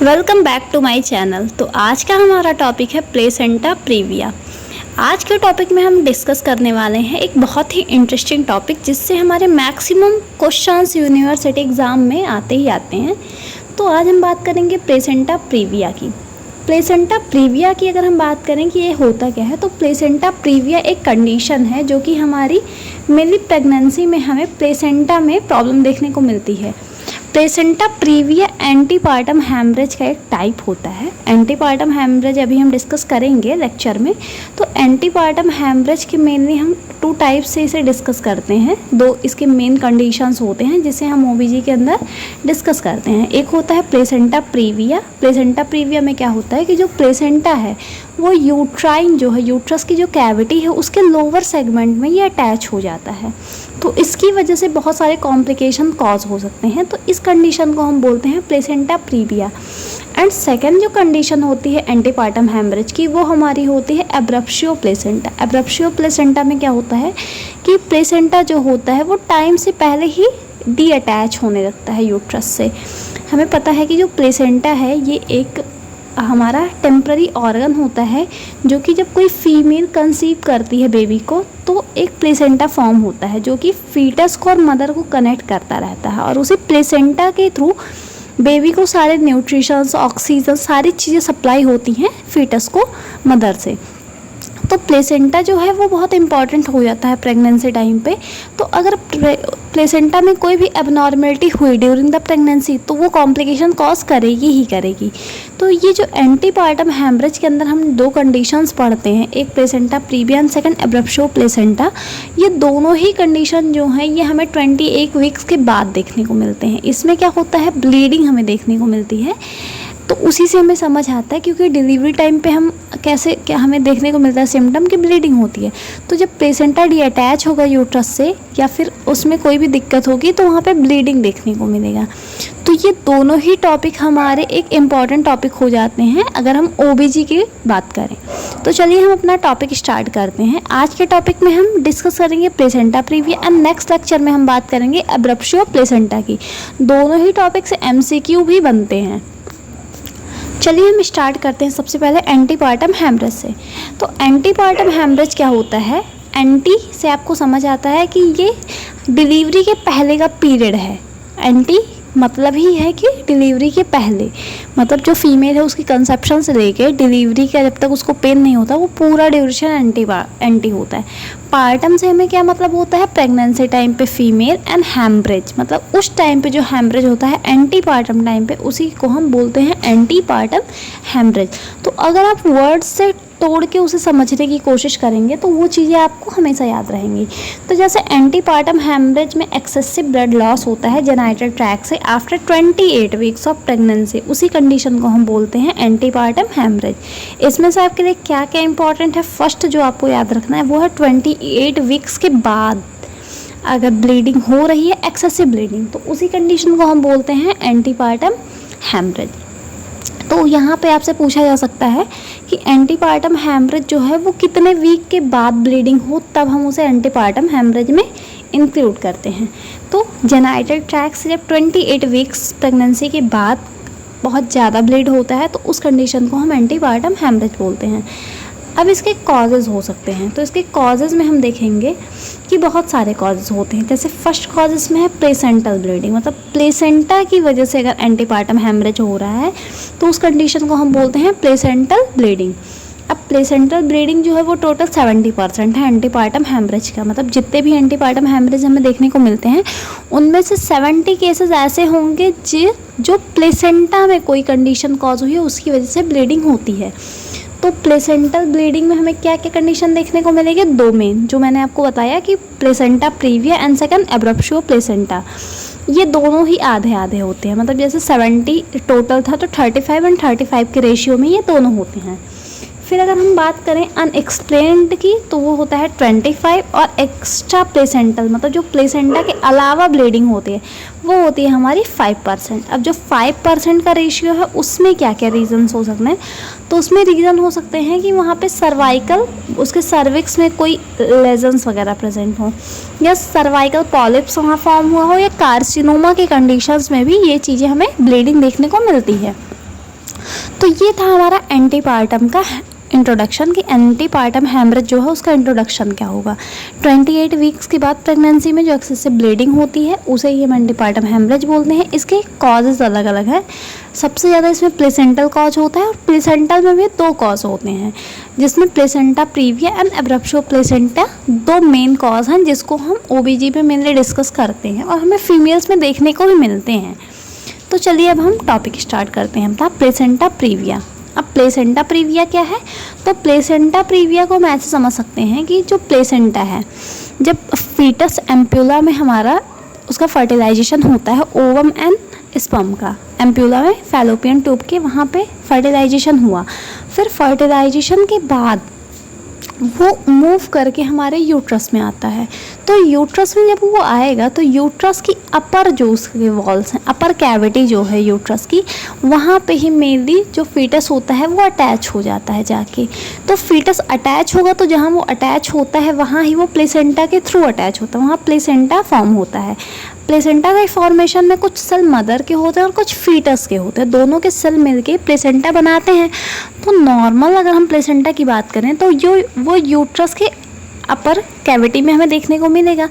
Welcome back to my channel. तो आज का हमारा टॉपिक है प्लेसेंटा प्रीविया। आज के टॉपिक में हम डिस्कस करने वाले हैं एक बहुत ही इंटरेस्टिंग टॉपिक जिससे हमारे मैक्सिमम क्वेश्चंस यूनिवर्सिटी एग्ज़ाम में आते ही आते हैं। तो आज हम बात करेंगे प्लेसेंटा प्रीविया की। प्लेसेंटा प्रीविया की अगर हम बात करें कि ये होता क्या है, तो प्लेसेंटा प्रीविया एक कंडीशन है जो कि हमारी मेनली प्रेगनेंसी में हमें प्लेसेंटा में प्रॉब्लम देखने को मिलती है। प्लेसेंटा प्रीविया एंटीपार्टम हैमरेज का एक टाइप होता है। एंटीपार्टम हैमरेज अभी हम डिस्कस करेंगे लेक्चर में। तो एंटीपार्टम हैमरेज के मेनली हम 2 टाइप से इसे डिस्कस करते हैं। 2 इसके मेन कंडीशंस होते हैं जिसे हम ओबीजी के अंदर डिस्कस करते हैं। एक होता है प्लेसेंटा प्रीविया। प्लेसेंटा प्रीविया में क्या होता है कि जो प्लेसेंटा है वो यूट्राइन जो है, यूट्रस की जो कैविटी है उसके लोअर सेगमेंट में ये अटैच हो जाता है। तो इसकी वजह से बहुत सारे कॉम्प्लिकेशन कॉज हो सकते हैं। तो इस कंडीशन को हम बोलते हैं प्लेसेंटा प्रीविया। एंड सेकेंड जो कंडीशन होती है एंटीपार्टम हैमरेज की, वो हमारी होती है एब्रप्शियो प्लेसेंटा। एब्रप्शियो प्लेसेंटा में क्या होता है कि प्लेसेंटा जो होता है वो टाइम से पहले ही डी अटैच होने लगता है यूट्रस से। हमें पता है कि जो प्लेसेंटा है ये एक हमारा टेम्पररी ऑर्गन होता है जो कि जब कोई फीमेल कंसीव करती है बेबी को तो एक प्लेसेंटा फॉर्म होता है जो कि फीटस को और मदर को कनेक्ट करता रहता है, और उसी प्लेसेंटा के थ्रू बेबी को सारे न्यूट्रिशंस, ऑक्सीजन, सारी चीज़ें सप्लाई होती हैं फीटस को मदर से। तो प्लेसेंटा जो है वो बहुत इंपॉर्टेंट हो जाता है प्रेगनेंसी टाइम पे। तो अगर प्लेसेंटा में कोई भी एबनॉर्मेलिटी हुई ड्यूरिंग द प्रेगनेंसी तो वो कॉम्प्लिकेशन कॉज करेगी ही करेगी। तो ये जो एंटीपार्टम हैमरेज के अंदर हम 2 कंडीशंस पढ़ते हैं, एक placenta previa and second abruptio placenta. ये दोनों ही कंडीशन जो हैं ये हमें 21 वीक्स के बाद देखने को मिलते हैं। इसमें क्या होता है, ब्लीडिंग हमें देखने को मिलती है। तो उसी से हमें समझ आता है, क्योंकि डिलीवरी टाइम पे हम कैसे क्या हमें देखने को मिलता है सिम्टम की ब्लीडिंग होती है। तो जब प्लेसेंटा डी अटैच होगा यूट्रस से या फिर उसमें कोई भी दिक्कत होगी तो वहाँ पे ब्लीडिंग देखने को मिलेगा। तो ये दोनों ही टॉपिक हमारे एक इम्पॉर्टेंट टॉपिक हो जाते हैं अगर हम ओबीजी की बात करें। तो चलिए हम अपना टॉपिक स्टार्ट करते हैं। आज के टॉपिक में हम डिस्कस करेंगे placenta previa and next lecture में हम बात करेंगे एब्रप्शियो प्लेसेंटा की। दोनों ही टॉपिक से MCQ भी बनते हैं। चलिए हम स्टार्ट करते हैं सबसे पहले एंटीपार्टम हैमरेज से। तो एंटीपार्टम हैमरेज क्या होता है, एंटी से आपको समझ आता है कि ये डिलीवरी के पहले का पीरियड है। एंटी मतलब ही है कि डिलीवरी के पहले, मतलब जो फीमेल है उसकी कंसेप्शन से लेके डिलीवरी का जब तक उसको पेन नहीं होता वो पूरा ड्यूरेशन एंटी होता है। पार्टम से हमें क्या मतलब होता है, प्रेगनेंसी टाइम पे फीमेल, एंड हैमरेज मतलब उस टाइम पे जो हैमरेज होता है एंटीपार्टम टाइम पे उसी को हम बोलते हैं एंटीपार्टम हैमरेज। तो अगर आप वर्ड्स से तोड़ के उसे समझने की कोशिश करेंगे तो वो चीज़ें आपको हमेशा याद रहेंगी। तो जैसे एंटीपार्टम हैमरेज में एक्सेसिव ब्लड लॉस होता है जेनिटल ट्रैक्ट से आफ्टर 28 वीक्स ऑफ प्रेगनेंसी, उसी कंडीशन को हम बोलते हैं एंटीपार्टम हैमरेज। इसमें से आपके लिए क्या क्या इंपॉर्टेंट है, फर्स्ट जो आपको याद रखना है वो है 28 वीक्स के बाद अगर ब्लीडिंग हो रही है, एक्सेसिव ब्लीडिंग, तो उसी कंडीशन को हम बोलते हैं एंटीपार्टम हैमरेज। तो यहाँ पे आपसे पूछा जा सकता है कि एंटीपार्टम हैमरेज जो है वो कितने वीक के बाद ब्लीडिंग हो तब हम उसे एंटीपार्टम हैमरेज में इंक्लूड करते हैं। तो जेनिटल ट्रैक्ट से जब 28 वीक्स प्रेगनेंसी के बाद बहुत ज़्यादा ब्लीड होता है तो उस कंडीशन को हम एंटीपार्टम हैमरेज बोलते हैं। अब इसके कॉजेज़ हो सकते हैं। तो इसके कॉजेज़ में हम देखेंगे कि बहुत सारे कॉजेज़ होते हैं। जैसे फर्स्ट कॉजेज़ में है प्लेसेंटल ब्लीडिंग, मतलब प्लेसेंटा की वजह से अगर एंटीपार्टम हैमरेज हो रहा है तो उस कंडीशन को हम बोलते हैं प्लेसेंटल ब्लीडिंग। अब प्लेसेंटल ब्लीडिंग जो है वो टोटल 70% है एंटीपार्टम हैमरेज का। मतलब जितने भी एंटीपार्टम हैमरेज हमें देखने को मिलते हैं उनमें से 70 केसेस ऐसे होंगे जो प्लेसेंटा में कोई कंडीशन कॉज हुई है उसकी वजह से ब्लीडिंग होती है। तो प्लेसेंटल ब्लीडिंग में हमें क्या क्या कंडीशन देखने को मिलेगी, 2 मेन जो मैंने आपको बताया कि placenta previa and second abruptio placenta. ये दोनों ही आधे आधे होते हैं, मतलब जैसे 70 टोटल था तो 35 एंड 35 के रेशियो में ये दोनों होते हैं। फिर अगर हम बात करें अनएक्सप्लेन्ड की तो वो होता है 25, और एक्स्ट्रा प्लेसेंटल मतलब जो प्लेसेंटा के अलावा ब्लीडिंग होती है वो होती है हमारी 5%। अब जो 5% का रेशियो है उसमें क्या क्या रीज़न्स हो सकते हैं, तो उसमें रीज़न हो सकते हैं कि वहाँ पे सर्वाइकल, उसके सर्विक्स में कोई लेजन्स वगैरह प्रेजेंट हो, या सर्वाइकल पॉलिप्स वहाँ फॉर्म हुआ हो, या कार्सिनोमा के कंडीशंस में भी ये चीज़ें हमें ब्लीडिंग देखने को मिलती है। तो ये था हमारा एंटीपार्टम का इंट्रोडक्शन कि एंटीपार्टम हेमरेज जो है उसका इंट्रोडक्शन क्या होगा। 28 वीक्स के बाद प्रेगनेंसी में जो एक्सेसिव ब्लीडिंग होती है उसे ही हम एंटीपार्टम हेमरेज बोलते हैं। इसके कॉजेज़ अलग अलग हैं। सबसे ज़्यादा इसमें प्लेसेंटल कॉज होता है और प्लेसेंटल में भी 2 कॉज होते हैं, जिसमें placenta previa and abruptio placenta 2 main cause हैं जिसको हम ओबीजी में मेनली डिस्कस करते हैं और हमें फीमेल्स में देखने को भी मिलते हैं। तो चलिए अब हम टॉपिक स्टार्ट करते हैं अपना प्लेसेंटा प्रीविया। अब प्लेसेंटा प्रीविया क्या है? तो प्लेसेंटा प्रीविया को हम ऐसे समझ सकते हैं कि जो प्लेसेंटा है, जब फीटस एम्प्यूला में हमारा उसका फर्टिलाइजेशन होता है ओवम एंड स्पर्म का, एम्प्यूला में फैलोपियन ट्यूब के वहाँ पे फर्टिलाइजेशन हुआ, फिर फर्टिलाइजेशन के बाद वो मूव करके हमारे यूट्रस में आता है। तो यूट्रस में जब वो आएगा तो यूट्रस की अपर जो उसके वॉल्स हैं, अपर कैविटी जो है यूट्रस की, वहाँ पे ही मेनली जो फीटस होता है वो अटैच हो जाता है जाके। तो फीटस अटैच होगा तो जहाँ वो अटैच होता है वहाँ ही वो प्लेसेंटा के थ्रू अटैच होता है, वहाँ प्लेसेंटा फॉर्म होता है। प्लेसेंटा के फॉर्मेशन में कुछ सेल मदर के होते हैं और कुछ फीटस के होते हैं, दोनों के सेल मिलके प्लेसेंटा बनाते हैं। तो नॉर्मल अगर हम प्लेसेंटा की बात करें तो वो यूट्रस के अपर कैविटी में हमें देखने को मिलेगा।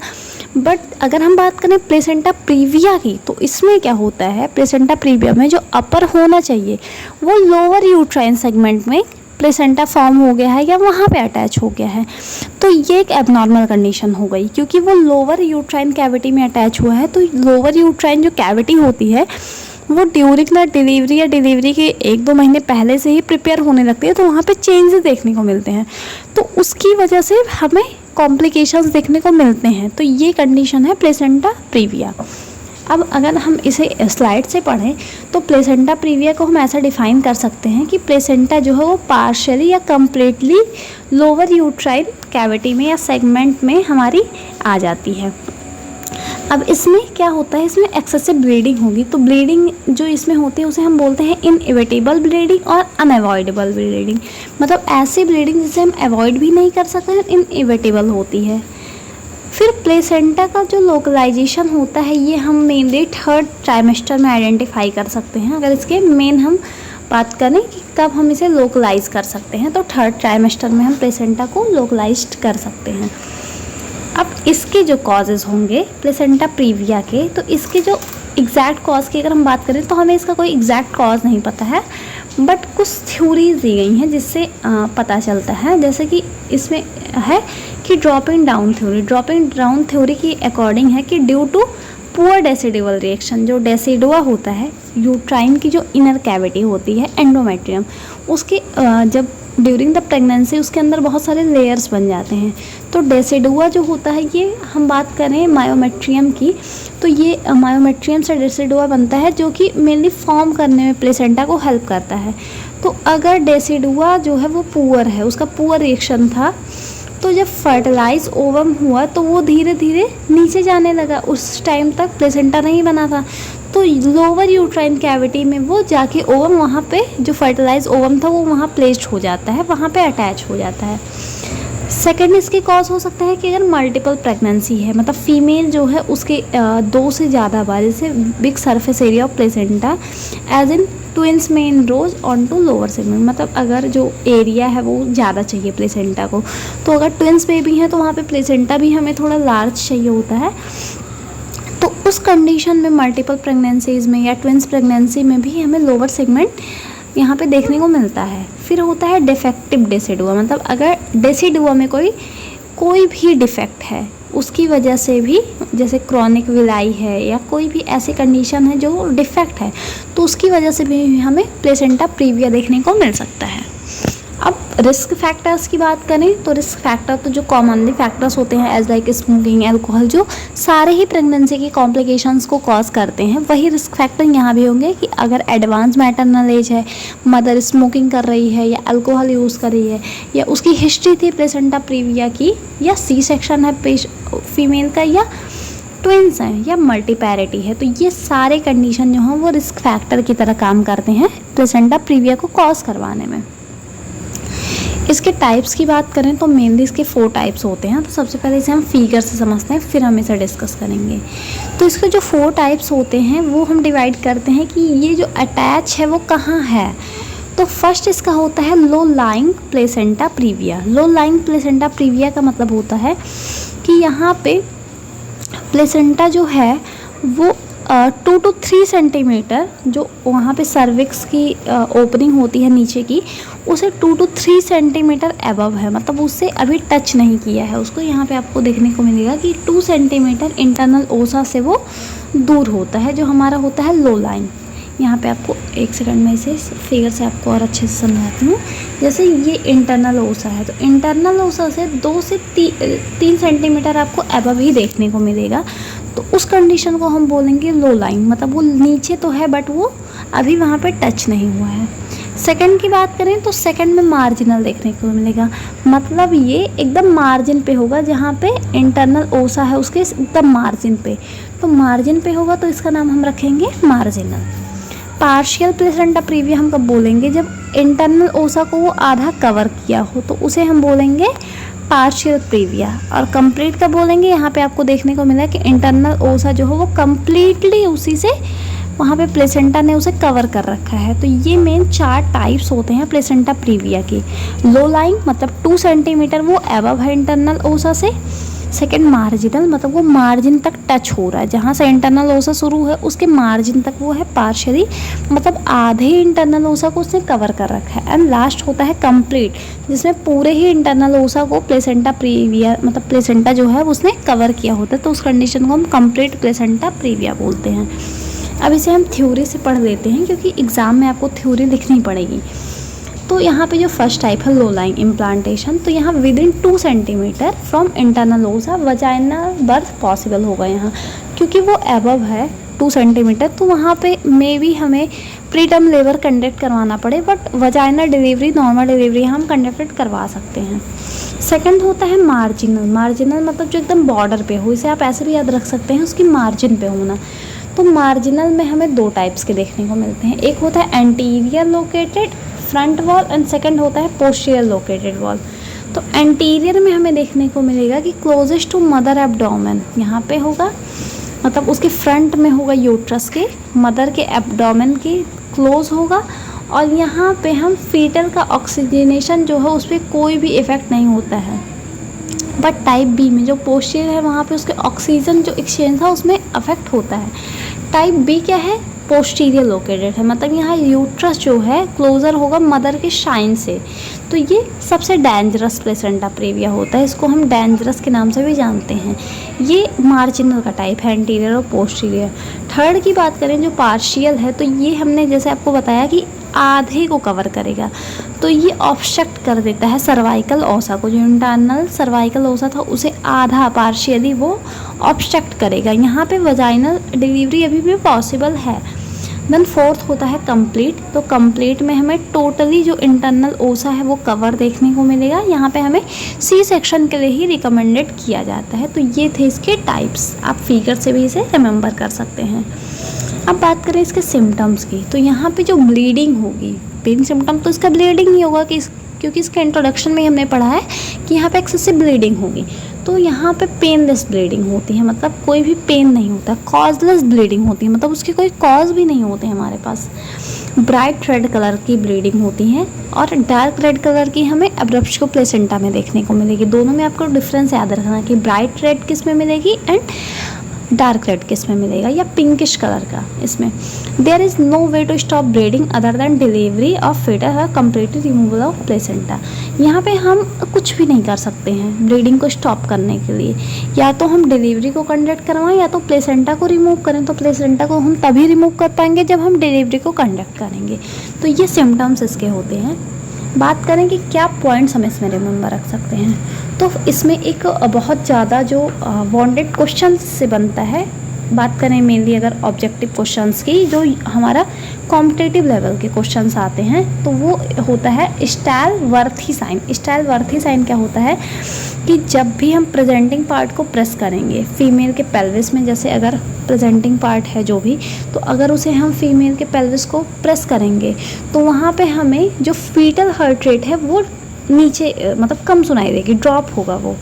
बट अगर हम बात करें प्लेसेंटा प्रीविया की तो इसमें क्या होता है, प्लेसेंटा प्रीविया में जो अपर होना चाहिए वो लोअर यूट्राइन सेगमेंट में प्लेसेंटा फॉर्म हो गया है या वहाँ पे अटैच हो गया है। तो ये एक एबनॉर्मल कंडीशन हो गई क्योंकि वो लोअर यूट्राइन कैविटी में अटैच हुआ है। तो लोअर यूट्राइन जो कैविटी होती है वो ड्यूरिंग द डिलीवरी या डिलीवरी के 1-2 महीने पहले से ही प्रिपेयर होने लगती है, तो वहाँ पे चेंजेस देखने को मिलते हैं, तो उसकी वजह से हमें कॉम्प्लिकेशंस देखने को मिलते हैं। तो ये कंडीशन है प्लेसेंटा प्रीविया। अब अगर हम इसे स्लाइड से पढ़ें तो प्लेसेंटा प्रीविया को हम ऐसा डिफाइन कर सकते हैं कि प्लेसेंटा जो है वो पार्शियली या कम्प्लीटली लोअर यूट्राइन कैविटी में या सेगमेंट में हमारी आ जाती है। अब इसमें क्या होता है, इसमें एक्सेसिव ब्लीडिंग होगी। तो ब्लीडिंग जो इसमें होती है उसे हम बोलते हैं इनएविटेबल ब्लीडिंग और अनअवॉइडेबल ब्लीडिंग। मतलब ऐसी ब्लीडिंग जिसे हम अवॉइड भी नहीं कर सकते हैं, इनएविटेबल होती है। फिर प्लेसेंटा का जो लोकलाइजेशन होता है ये हम मेनली 3rd ट्राइमेस्टर में आइडेंटिफाई कर सकते हैं। अगर इसके मेन हम बात करें कि कब हम इसे लोकलाइज कर सकते हैं तो 3rd ट्राइमेस्टर में हम प्लेसेंटा को लोकलाइज कर सकते हैं। अब इसके जो कॉजेज़ होंगे प्लेसेंटा प्रीविया के, तो इसके जो एग्जैक्ट कॉज की अगर हम बात करें तो हमें इसका कोई एग्जैक्ट कॉज नहीं पता है, बट कुछ थ्योरीज दी गई हैं जिससे पता चलता है। जैसे कि इसमें है कि ड्रॉपिंग डाउन थ्योरी की अकॉर्डिंग है कि due to poor decidual reaction, जो डेसिडुआ होता है यूट्राइन की जो इनर कैविटी होती है एंडोमेट्रियम, उसके जब ड्यूरिंग द प्रेगनेंसी उसके अंदर बहुत सारे लेयर्स बन जाते हैं। तो डेसिडुआ जो होता है ये हम बात करें मायोमेट्रियम की, तो ये मायोमेट्रियम से डेसिडुआ बनता है जो कि मेनली फॉर्म करने में प्लेसेंटा को हेल्प करता है। तो अगर डेसिडुआ जो है वो पुअर है, उसका पुअर रिएक्शन था, तो जब फर्टिलाइज ओवम हुआ तो वो धीरे धीरे नीचे जाने लगा। उस टाइम तक प्लेसेंटा नहीं बना था, तो लोअर यूट्राइन कैविटी में वो जाके ओवम, वहाँ पे जो फर्टिलाइज ओवम था वो वहाँ प्लेस्ड हो जाता है, वहाँ पे अटैच हो जाता है। सेकेंड इसकी कॉज हो सकता है कि अगर मल्टीपल प्रेगनेंसी है, मतलब फीमेल जो है उसके 2 से ज़्यादा बार, जैसे big surface area of placenta as in twins में encroach on to lower segment, मतलब अगर जो एरिया है वो ज़्यादा चाहिए प्लेसेंटा को, तो अगर ट्विंस बेबी हैं तो वहाँ पे प्लेसेंटा भी हमें थोड़ा लार्ज चाहिए होता है। तो उस कंडीशन में मल्टीपल प्रेगनेंसीज में या ट्विंस प्रेगनेंसी में भी हमें लोअर सेगमेंट यहाँ पे देखने को मिलता है। फिर होता है डिफेक्टिव डेसिडुआ, मतलब अगर डेसिडुआ में कोई भी डिफेक्ट है उसकी वजह से भी, जैसे क्रॉनिक विलाई है या कोई भी ऐसी कंडीशन है जो डिफेक्ट है, तो उसकी वजह से भी हमें प्लेसेंटा प्रीविया देखने को मिल सकता है। अब रिस्क फैक्टर्स की बात करें तो रिस्क फैक्टर तो जो कॉमनली फैक्टर्स होते हैं एज लाइक स्मोकिंग, अल्कोहल, जो सारे ही प्रेगनेंसी की कॉम्प्लिकेशंस को कॉज करते हैं, वही रिस्क फैक्टर यहाँ भी होंगे कि अगर एडवांस मैटरनल एज है, मदर स्मोकिंग कर रही है या अल्कोहल यूज़ कर रही है, या उसकी हिस्ट्री थी प्लेसेंटा प्रीविया की, या सी सेक्शन है फीमेल का, या ट्विंस हैं, या मल्टीपैरिटी है, तो ये सारे कंडीशन जो हैं वो रिस्क फैक्टर की तरह काम करते हैं प्लेसेंटा प्रीविया को कॉज करवाने में। इसके टाइप्स की बात करें तो मेनली इसके 4 टाइप्स होते हैं। तो सबसे पहले इसे हम फिगर से समझते हैं, फिर हम इसे डिस्कस करेंगे। तो इसके जो 4 टाइप्स होते हैं वो हम डिवाइड करते हैं कि ये जो अटैच है वो कहाँ है। तो फर्स्ट इसका होता है low lying placenta previa. Low lying placenta previa का मतलब होता है कि यहाँ पे प्लेसेंटा जो है वो 2 to 3 सेंटीमीटर, जो वहाँ पे सर्विक्स की ओपनिंग होती है नीचे की, उसे 2 to 3 सेंटीमीटर अबव है, मतलब उससे अभी टच नहीं किया है उसको। यहाँ पे आपको देखने को मिलेगा कि 2 सेंटीमीटर इंटरनल ओसा से वो दूर होता है, जो हमारा होता है लो लाइन। यहाँ पे आपको एक सेकंड में इसे फिगर से आपको और अच्छे से समझाती हूँ। जैसे ये इंटरनल ओसा है, तो इंटरनल ओसा से 2 से 3 सेंटीमीटर आपको अबव ही देखने को मिलेगा, तो उस कंडीशन को हम बोलेंगे लो लाइन, मतलब वो नीचे तो है बट वो अभी वहाँ पे टच नहीं हुआ है। सेकंड की बात करें तो सेकंड में मार्जिनल देखने को मिलेगा, मतलब ये एकदम मार्जिन पे होगा, जहाँ पे इंटरनल ओसा है उसके एकदम मार्जिन पे, तो मार्जिन पे होगा तो इसका नाम हम रखेंगे मार्जिनल। पार्शियल प्लेसेंटा प्रीविया हम कब बोलेंगे, जब इंटरनल ओसा को वो आधा कवर किया हो, तो उसे हम बोलेंगे पार्शियल प्रीविया। और कंप्लीट का बोलेंगे, यहाँ पे आपको देखने को मिला कि इंटरनल ओसा जो हो वो कंप्लीटली उसी से वहाँ पे प्लेसेंटा ने उसे कवर कर रखा है। तो ये मेन 4 टाइप्स होते हैं प्लेसेंटा प्रीविया के। लो लाइंग मतलब 2 सेंटीमीटर वो अबव है इंटरनल ओसा से। सेकेंड मार्जिनल मतलब वो मार्जिन तक टच हो रहा है, जहाँ से इंटरनल ओसा शुरू है उसके मार्जिन तक वो है पार्शियली, मतलब आधे इंटरनल ओसा को उसने कवर कर रखा है। एंड लास्ट होता है कंप्लीट, जिसमें पूरे ही इंटरनल ओसा को प्लेसेंटा प्रीविया मतलब प्लेसेंटा जो है उसने कवर किया होता है, तो उस कंडीशन को हम कंप्लीट प्लेसेंटा प्रीविया बोलते हैं। अब इसे हम थ्योरी से पढ़ लेते हैं, क्योंकि एग्ज़ाम में आपको थ्योरी लिखनी पड़ेगी। तो यहाँ पे जो फर्स्ट टाइप है लो लाइंग इम्प्लांटेशन, तो यहाँ with in 2 centimetre from internal ओसा वजाइनल बर्थ पॉसिबल होगा यहाँ, क्योंकि वो एबव है 2 सेंटीमीटर, तो वहाँ पे मे भी हमें प्रीटर्म लेबर कंडक्ट करवाना पड़े, but vaginal delivery normal delivery हम कंडक्टेड करवा सकते हैं। सेकंड होता है मार्जिनल। मार्जिनल मतलब जो एकदम बॉर्डर पे हो, इसे आप ऐसे भी याद रख सकते हैं, उसकी मार्जिन पे होना। तो मार्जिनल में हमें 2 टाइप्स के देखने को मिलते हैं, एक होता है anterior located front wall and second होता है पोस्टीरियर लोकेटेड वॉल। तो एंटीरियर में हमें देखने को मिलेगा कि क्लोजेस्ट टू मदर एब्डोमेन यहाँ पे होगा, मतलब उसके फ्रंट में होगा यूट्रस के, मदर के एब्डोमेन के क्लोज होगा, और यहाँ पे हम फीटल का ऑक्सीजनेशन जो है उस पर कोई भी इफ़ेक्ट नहीं होता है। बट टाइप बी में जो पोस्टीरियर है वहाँ पे उसके ऑक्सीजन जो एक्सचेंज था उसमें अफेक्ट होता है। टाइप बी क्या है, पोस्टीरियर लोकेटेड है, मतलब यहाँ यूट्रस जो है क्लोज़र होगा मदर के शाइन से, तो ये सबसे डेंजरस प्लेसेंटा प्रीविया होता है, इसको हम डेंजरस के नाम से भी जानते हैं। ये मार्जिनल का टाइप है, एंटीरियर और पोस्टीरियर। थर्ड की बात करें जो पार्शियल है, तो ये हमने जैसे आपको बताया कि आधे को कवर करेगा, तो ये ऑब्स्ट्रक्ट कर देता है सर्वाइकल ओसा को, जो इंटरनल सर्वाइकल ओसा था उसे आधा पार्शियली वो ऑब्स्ट्रक्ट करेगा। यहाँ पे वजाइनल डिलीवरी अभी भी पॉसिबल है। देन फोर्थ होता है कंप्लीट। तो कंप्लीट में हमें टोटली जो इंटरनल ओसा है वो कवर देखने को मिलेगा। यहाँ पे हमें सी सेक्शन के लिए ही रिकमेंडेड किया जाता है। तो ये थे इसके टाइप्स, आप फिगर से भी इसे रिमेंबर कर सकते हैं। अब बात करें इसके सिम्टम्स की, तो यहाँ पे जो ब्लीडिंग होगी, पेन सिम्टम तो इसका ब्लीडिंग ही होगा, क्योंकि इसके इंट्रोडक्शन में ही हमने पढ़ा है कि यहाँ पे एक्सेसिव ब्लीडिंग होगी। तो यहाँ पे पेनलेस ब्लीडिंग होती है, मतलब कोई भी पेन नहीं होता। कॉजलेस ब्लीडिंग होती है, मतलब उसके कोई कॉज भी नहीं होते हमारे पास। ब्राइट रेड कलर की ब्लीडिंग होती है, और डार्क रेड कलर की हमें एब्रप्शो प्लेसेंटा में देखने को मिलेगी। दोनों में आपको डिफरेंस याद रखना कि ब्राइट रेड किस में मिलेगी एंड डार्क रेड किस में मिलेगा, या पिंकिश कलर का इसमें। There is no way to stop bleeding other than delivery of foetus और कम्प्लीटली रिमूवल ऑफ प्लेसेंटा। यहाँ पे हम कुछ भी नहीं कर सकते हैं ब्लीडिंग को स्टॉप करने के लिए, या तो हम डिलीवरी को कंडक्ट करवाएं या तो प्लेसेंटा को रिमूव करें। तो प्लेसेंटा को हम तभी रिमूव कर पाएंगे जब हम डिलीवरी को कंडक्ट करेंगे। तो ये सिम्टम्स इसके होते हैं। बात करें कि क्या पॉइंट्स हम इसमें रिमेंबर रख सकते हैं, तो इसमें एक बहुत ज़्यादा जो वांटेड क्वेश्चन से बनता है। बात करें मेनली अगर ऑब्जेक्टिव क्वेश्चंस की, जो हमारा कॉम्पिटिटिव लेवल के क्वेश्चंस आते हैं, तो वो होता है स्टाइल-वर्थी साइन। स्टाइल-वर्थी साइन क्या होता है कि जब भी हम प्रेजेंटिंग पार्ट को प्रेस करेंगे फीमेल के पेल्विस में, जैसे अगर प्रेजेंटिंग पार्ट है जो भी, तो अगर उसे हम फीमेल के पेल्विस को प्रेस करेंगे तो वहाँ पे हमें जो फीटल हार्ट रेट है वो नीचे मतलब कम सुनाई देगी, ड्रॉप होगा वो।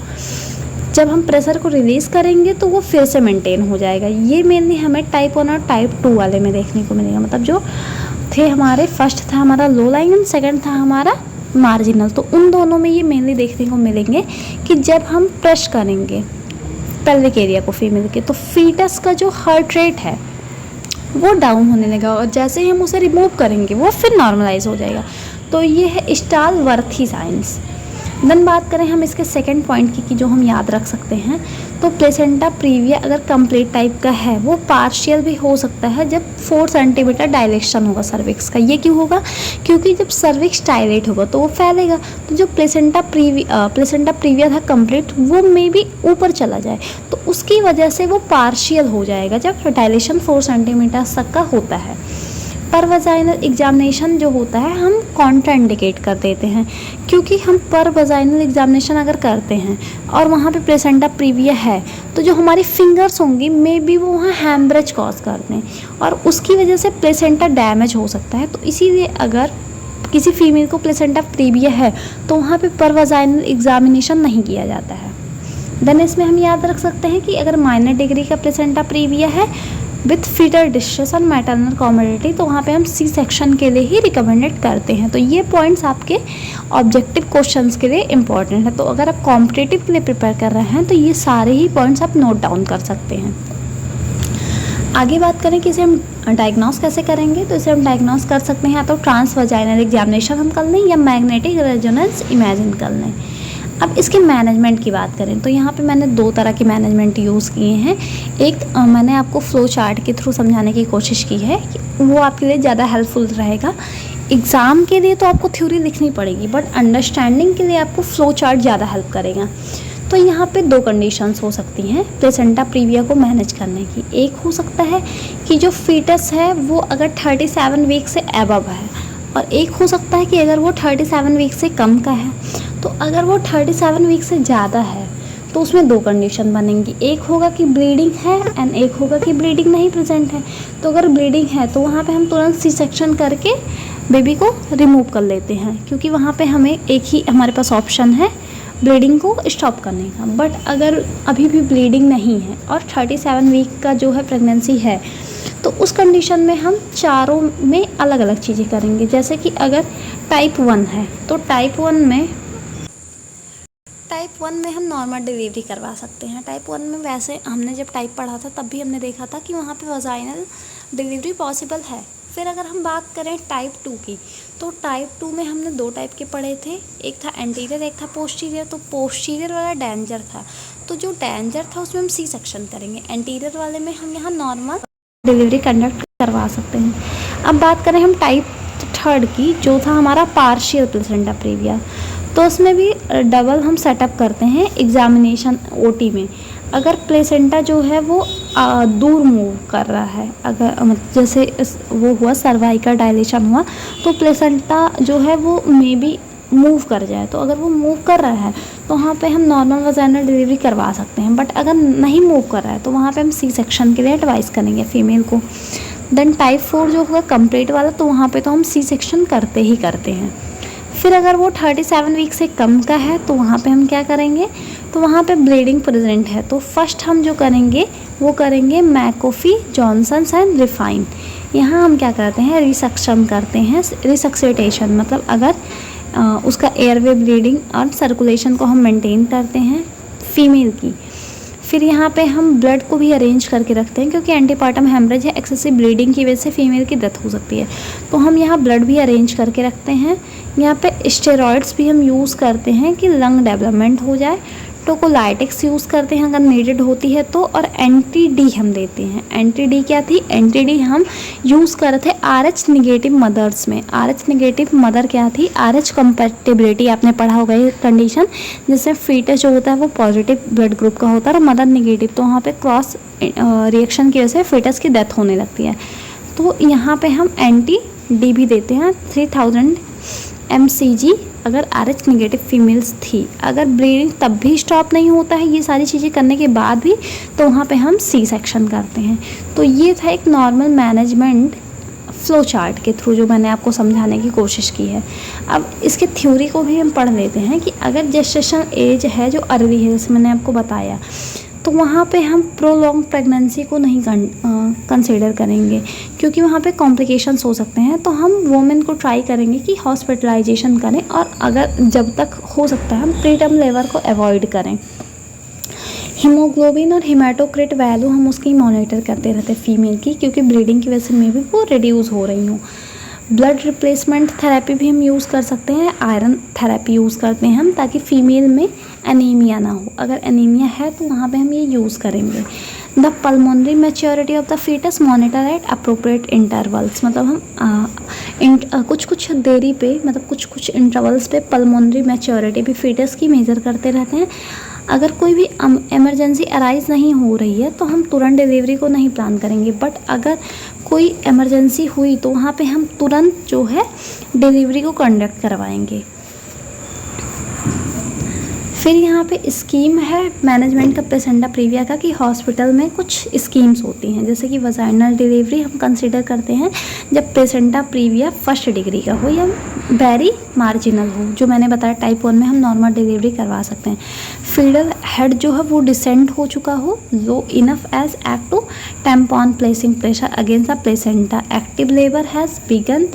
जब हम प्रेशर को रिलीज़ करेंगे तो वो फिर से मेंटेन हो जाएगा। ये मेनली हमें टाइप 1 और टाइप 2 वाले में देखने को मिलेगा, मतलब जो थे हमारे, फर्स्ट था हमारा लो लाइंग एंड सेकंड था हमारा मार्जिनल। तो उन दोनों में ये मेनली देखने को मिलेंगे कि जब हम प्रेस करेंगे पेल्विक एरिया को फीमेल के, तो फीटस का जो हार्ट रेट है वो डाउन होने लगा, और जैसे ही हम उसे रिमूव करेंगे वो फिर नॉर्मलाइज हो जाएगा। तो ये है स्टालवर्थी साइंस। देन बात करें हम इसके सेकंड पॉइंट की, कि जो हम याद रख सकते हैं, तो प्लेसेंटा प्रीविया अगर कंप्लीट टाइप का है वो पार्शियल भी हो सकता है जब 4 सेंटीमीटर डायलेशन होगा सर्विक्स का। ये क्यों होगा? क्योंकि जब सर्विक्स डायलेट होगा तो वो फैलेगा। तो जो प्लेसेंटा प्रीविया था कंप्लीट, वो मे बी ऊपर चला जाए, तो उसकी वजह से वो पार्शियल हो जाएगा जब डायलेशन 4 सेंटीमीटर तक का होता है। पर वजाइनल एग्जामिनेशन जो होता है हम कॉन्ट्राइंडिकेट कर देते हैं, क्योंकि हम पर वजाइनल एग्जामिनेशन अगर करते हैं और वहाँ पे प्लेसेंटा प्रीविया है, तो जो हमारी फिंगर्स होंगी मे बी वो वहाँ हैमरेज कॉज कर दें, और उसकी वजह से प्लेसेंटा डैमेज हो सकता है। तो इसीलिए अगर किसी फीमेल को प्लेसेंटा प्रीविया है तो वहाँ पे पर वजाइनल एग्जामिनेशन नहीं किया जाता है। देन इसमें हम याद रख सकते हैं कि अगर माइनर डिग्री का प्लेसेंटा प्रीविया है विथ फीटल डिस्ट्रेस और मैटरनल कॉमोडिटी, तो वहाँ पे हम सी सेक्शन के लिए ही रिकमेंडेड करते हैं। तो ये पॉइंट्स आपके ऑब्जेक्टिव क्वेश्चंस के लिए इंपॉर्टेंट है। तो अगर आप कॉम्पिटिटिव के लिए प्रिपेयर कर रहे हैं तो ये सारे ही पॉइंट्स आप नोट डाउन कर सकते हैं। आगे बात करें कि इसे हम डायग्नोस कैसे करेंगे, तो इसे हम डायग्नोस कर सकते हैं या तो ट्रांस वजाइनल एग्जामिनेशन हम कर लें या मैग्नेटिक रेजोनेंस इमेजिन कर लें। अब इसके मैनेजमेंट की बात करें तो यहाँ पे मैंने 2 तरह के मैनेजमेंट यूज़ किए हैं। एक मैंने आपको फ्लो चार्ट के थ्रू समझाने की कोशिश की है, कि वो आपके लिए ज़्यादा हेल्पफुल रहेगा। एग्ज़ाम के लिए तो आपको थ्योरी लिखनी पड़ेगी, बट अंडरस्टैंडिंग के लिए आपको फ्लो चार्ट ज़्यादा हेल्प करेगा। तो यहाँ पे 2 कंडीशंस हो सकती हैं प्लेसेंटा प्रीविया को मैनेज करने की। एक हो सकता है कि जो फीटस है वो अगर 37 वीक से अबव है, और एक हो सकता है कि अगर वो 37 वीक से कम का है। तो अगर वो 37 वीक से ज़्यादा है तो उसमें 2 कंडीशन बनेंगी। एक होगा कि ब्लीडिंग है एंड एक होगा कि ब्लीडिंग नहीं प्रेजेंट है। तो अगर ब्लीडिंग है तो वहाँ पे हम तुरंत सी सेक्शन करके बेबी को रिमूव कर लेते हैं, क्योंकि वहाँ पे हमें एक ही हमारे पास ऑप्शन है ब्लीडिंग को स्टॉप करने का। बट अगर अभी भी ब्लीडिंग नहीं है और 37 वीक का जो है प्रेगनेंसी है, तो उस कंडीशन में हम चारों में अलग अलग चीज़ें करेंगे। जैसे कि अगर टाइप 1 है तो टाइप 1 में हम नॉर्मल डिलीवरी करवा सकते हैं। टाइप 1 में वैसे हमने जब टाइप पढ़ा था तब भी हमने देखा था कि वहाँ पे वजाइनल डिलीवरी पॉसिबल है। फिर अगर हम बात करें टाइप 2 की, तो टाइप 2 में हमने 2 टाइप के पढ़े थे, एक था एंटीरियर एक था पोस्टीरियर। तो पोस्टीरियर वाला डेंजर था, तो जो डेंजर था उसमें हम सी सेक्शन करेंगे। एंटीरियर वाले में हम यहाँ नॉर्मल डिलीवरी कंडक्ट करवा सकते हैं। अब बात करें हम टाइप 3 की, जो था हमारा पार्शियल प्लेसेंटा प्रीविया, तो उसमें भी डबल हम सेटअप करते हैं एग्जामिनेशन ओटी में। अगर प्लेसेंटा जो है वो दूर मूव कर रहा है, अगर जैसे वो हुआ सर्वाइकल डायलेशन हुआ, तो प्लेसेंटा जो है वो मे बी मूव कर जाए। तो अगर वो मूव कर रहा है तो वहाँ पे हम नॉर्मल वजाइनल डिलीवरी करवा सकते हैं। बट अगर नहीं मूव कर रहा है तो वहाँ पे हम सी सेक्शन के लिए एडवाइस करेंगे फीमेल को। देन टाइप 4 जो होगा कंप्लीट वाला, तो वहाँ पे तो हम सी सेक्शन करते ही करते हैं। फिर अगर वो 37 वीक से कम का है तो वहाँ पे हम क्या करेंगे, तो वहाँ पे ब्लीडिंग प्रेजेंट है, तो फर्स्ट हम जो करेंगे वो करेंगे मैकोफी, जॉनसन्स एंड रिफाइन। यहाँ हम क्या करते हैं, रिसक्शन करते हैं। रिसक्सेटेशन मतलब अगर उसका एयरवे ब्लीडिंग और सर्कुलेशन को हम मेंटेन करते हैं फीमेल की। फिर यहाँ पे हम ब्लड को भी अरेंज करके रखते हैं, क्योंकि एंटीपार्टम हेमरेज है, एक्सेसिव ब्लीडिंग की वजह से फीमेल की डेथ हो सकती है। तो हम यहाँ ब्लड भी अरेंज करके रखते हैं। यहाँ पे स्टेरॉइड्स भी हम यूज़ करते हैं कि लंग डेवलपमेंट हो जाए। टोकोलाइटिक्स यूज़ करते हैं अगर नीडेड होती है तो, और एंटी डी हम देते हैं। एंटी डी क्या थी, एंटी डी हम यूज़ कर रहे थे RH निगेटिव मदर्स में। RH निगेटिव मदर क्या थी, RH कंपैटिबिलिटी आपने पढ़ा होगा ये कंडीशन, जिससे फीटस जो होता है वो पॉजिटिव ब्लड ग्रुप का होता है और मदर निगेटिव, तो वहाँ पे क्रॉस रिएक्शन की वजह से फीटस की डेथ होने लगती है। तो यहाँ पे हम एंटी डी भी देते हैं 3000 mcg अगर RH निगेटिव फीमेल्स थी। अगर ब्लीडिंग तब भी स्टॉप नहीं होता है ये सारी चीज़ें करने के बाद भी, तो वहाँ पे हम सी सेक्शन करते हैं। तो ये था एक नॉर्मल मैनेजमेंट फ्लो चार्ट के थ्रू जो मैंने आपको समझाने की कोशिश की है। अब इसके थ्योरी को भी हम पढ़ लेते हैं कि अगर जेस्टेशन एज है जो अर्ली है, जैसे मैंने आपको बताया, तो वहाँ पे हम प्रोलॉन्ग प्रेगनेंसी को नहीं कंसीडर करेंगे, क्योंकि वहाँ पे कॉम्प्लिकेशंस हो सकते हैं। तो हम वोमेन को ट्राई करेंगे कि हॉस्पिटलाइजेशन करें, और अगर जब तक हो सकता है हम प्रीटर्म लेबर को अवॉइड करें। हीमोग्लोबिन और हेमाटोक्रिट वैल्यू हम उसकी मॉनिटर करते रहते हैं फीमेल की, क्योंकि ब्लीडिंग की वजह से में भी वो रिड्यूस हो रही हूँ। ब्लड रिप्लेसमेंट थेरेपी भी हम यूज़ कर सकते हैं, आयरन थेरेपी यूज़ करते हैं हम, ताकि फ़ीमेल में एनीमिया ना हो। अगर एनीमिया है तो वहाँ पे हम ये यूज़ करेंगे। The pulmonary maturity of the foetus monitor at appropriate intervals, मतलब हम कुछ देरी पे, मतलब कुछ इंटरवल्स पे पल्मोनरी मैच्योरिटी भी फीटस की मेज़र करते रहते हैं। अगर कोई भी इमरजेंसी अराइज नहीं हो रही है तो हम तुरंत डिलीवरी को नहीं प्लान करेंगे, बट अगर कोई इमरजेंसी हुई तो वहाँ पे हम तुरंत जो है डिलीवरी को कंडक्ट करवाएंगे। फिर यहाँ पे स्कीम है मैनेजमेंट का प्लेसेंटा प्रीविया का, कि हॉस्पिटल में कुछ स्कीम्स होती हैं, जैसे कि वजाइनल डिलीवरी हम कंसीडर करते हैं जब प्लेसेंटा प्रीविया फर्स्ट डिग्री का हो या वेरी मार्जिनल हो। जो मैंने बताया टाइप 1 में हम नॉर्मल डिलीवरी करवा सकते हैं। फीडर हेड जो है वो डिसेंट हो चुका हो, low enough as act to tampon placing pressure against the placenta, active labour has begun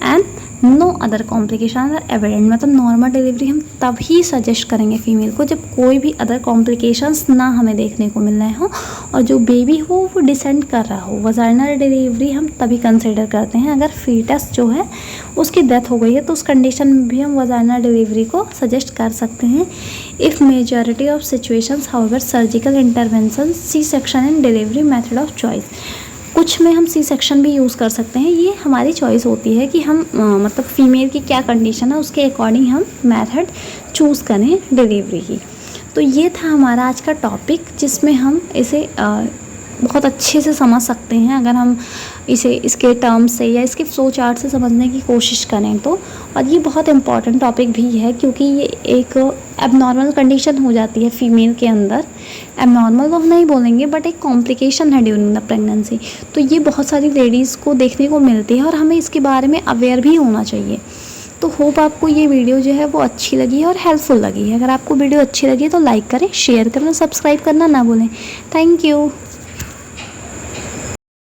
and no other complication are evident. मतलब नॉर्मल डिलीवरी हम तभी सजेस्ट करेंगे फीमेल को जब कोई भी अदर कॉम्प्लिकेशंस ना हमें देखने को मिल रहे हों, और जो बेबी हो वो डिसेंट कर रहा हो। वजाइनल डिलीवरी हम तभी कंसिडर करते हैं अगर फीटस जो है उसकी डेथ हो गई है, तो उस कंडीशन में भी हम वजाइनल डिलीवरी को सजेस्ट कर सकते हैं। If majority of situations however surgical intervention, C section and delivery method of choice. कुछ में हम सी सेक्शन भी यूज़ कर सकते हैं, ये हमारी चॉइस होती है कि हम मतलब फ़ीमेल की क्या कंडीशन है उसके अकॉर्डिंग हम मेथड चूज़ करें डिलीवरी की। तो ये था हमारा आज का टॉपिक, जिसमें हम इसे बहुत अच्छे से समझ सकते हैं अगर हम इसे इसके टर्म्स से या इसके फ्लो चार्ट से समझने की कोशिश करें तो। और ये बहुत इम्पॉर्टेंट टॉपिक भी है, क्योंकि ये एक एबनॉर्मल कंडीशन हो जाती है फीमेल के अंदर। एबनॉर्मल तो हम नहीं बोलेंगे, बट एक कॉम्प्लिकेशन है ड्यूरिंग द प्रेगनेंसी। तो ये बहुत सारी लेडीज़ को देखने को मिलती है और हमें इसके बारे में अवेयर भी होना चाहिए। तो होप आपको ये वीडियो जो है वो अच्छी लगी है और हेल्पफुल लगी है। अगर आपको वीडियो अच्छी लगी तो लाइक करें, शेयर करें और सब्सक्राइब करना ना भूलें। Thank you.